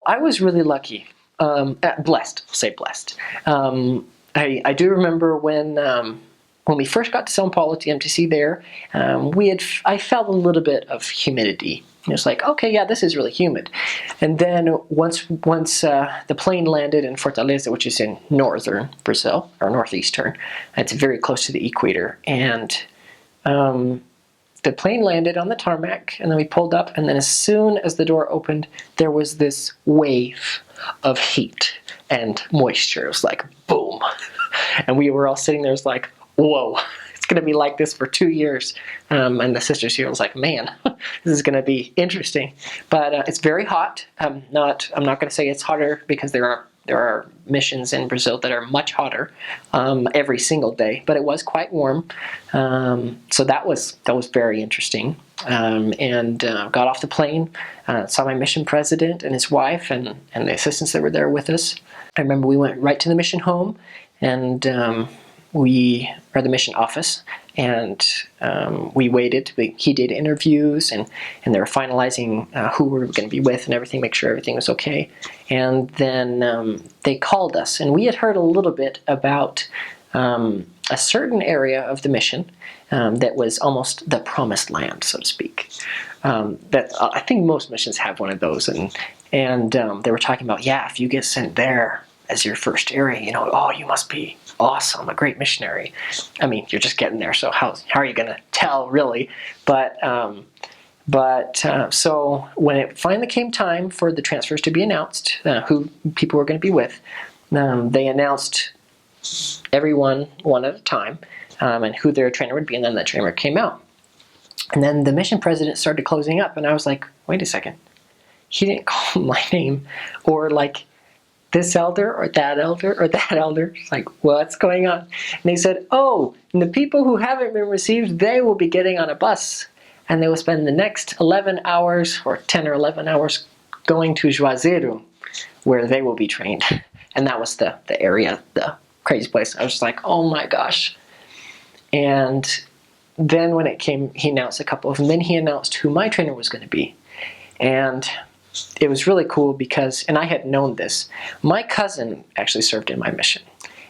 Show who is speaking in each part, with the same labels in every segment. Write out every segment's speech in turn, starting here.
Speaker 1: I was really lucky, blessed. I'll say blessed. I do remember when we first got to São Paulo to MTC there, I felt a little bit of humidity. It was like, okay, yeah, this is really humid. And then once the plane landed in Fortaleza, which is in northern Brazil, or northeastern, it's very close to the equator, and the plane landed on the tarmac, and then we pulled up, and then as soon as the door opened, there was this wave of heat and moisture. It was like, boom. And we were all sitting there, it was like, whoa, it's going to be like this for 2 years. And the sisters here was like, man, this is going to be interesting. But it's very hot. I'm not going to say it's hotter, because there are missions in Brazil that are much hotter every single day. But it was quite warm. So that was very interesting. And got off the plane, saw my mission president and his wife and the assistants that were there with us. I remember we went right to the mission home, and or the mission office, and we waited. He did interviews, and they were finalizing who we were going to be with and everything, make sure everything was okay. And then they called us, and we had heard a little bit about a certain area of the mission that was almost the promised land, so to speak. That I think most missions have one of those, and they were talking about, yeah, if you get sent there as your first area, you must be awesome, a great missionary. I mean, you're just getting there, so how are you going to tell, really? But so when it finally came time for the transfers to be announced, who people were going to be with, they announced everyone one at a time, and who their trainer would be, and then the trainer came out. And then the mission president started closing up, and I was like, wait a second. He didn't call my name, or like, this elder or that elder or that elder. It's like, what's going on? And they said, oh, and the people who haven't been received, they will be getting on a bus, and they will spend the next 11 hours or 10 or 11 hours going to Juazeiro, where they will be trained. And that was the area, the crazy place. I was just like, oh my gosh. And then when it came, he announced a couple of them. Then he announced who my trainer was going to be. And it was really cool because, and I had known this, my cousin actually served in my mission,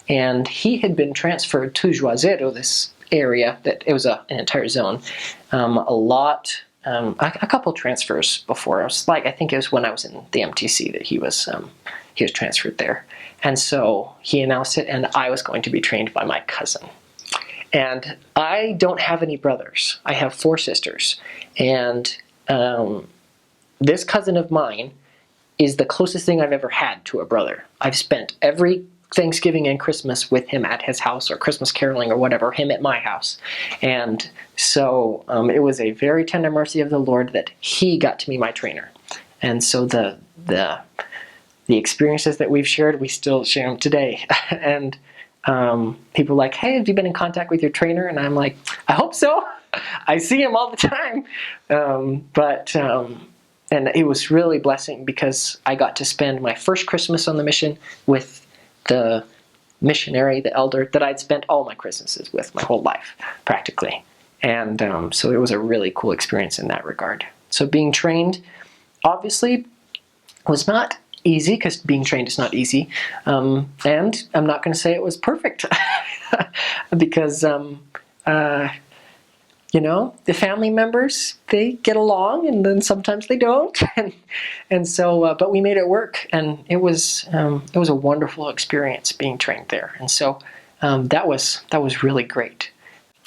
Speaker 1: and he had been transferred to Juazeiro, this area that it was an entire zone, a couple transfers before. I think it was when I was in the MTC that he was transferred there, and so he announced it, and I was going to be trained by my cousin. And I don't have any brothers. I have 4 sisters, and this cousin of mine is the closest thing I've ever had to a brother. I've spent every Thanksgiving and Christmas with him at his house, or Christmas caroling or whatever, him at my house. And so it was a very tender mercy of the Lord that he got to be my trainer. And so the experiences that we've shared, we still share them today. And people are like, hey, have you been in contact with your trainer? And I'm like, I hope so. I see him all the time. And it was really blessing because I got to spend my first Christmas on the mission with the missionary, the elder, that I'd spent all my Christmases with my whole life, practically. And so it was a really cool experience in that regard. So being trained, obviously, was not easy, because being trained is not easy. And I'm not going to say it was perfect, because the family members, they get along, and then sometimes they don't, and so. But we made it work, and it was a wonderful experience being trained there, and so that was really great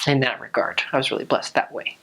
Speaker 1: in that regard. I was really blessed that way.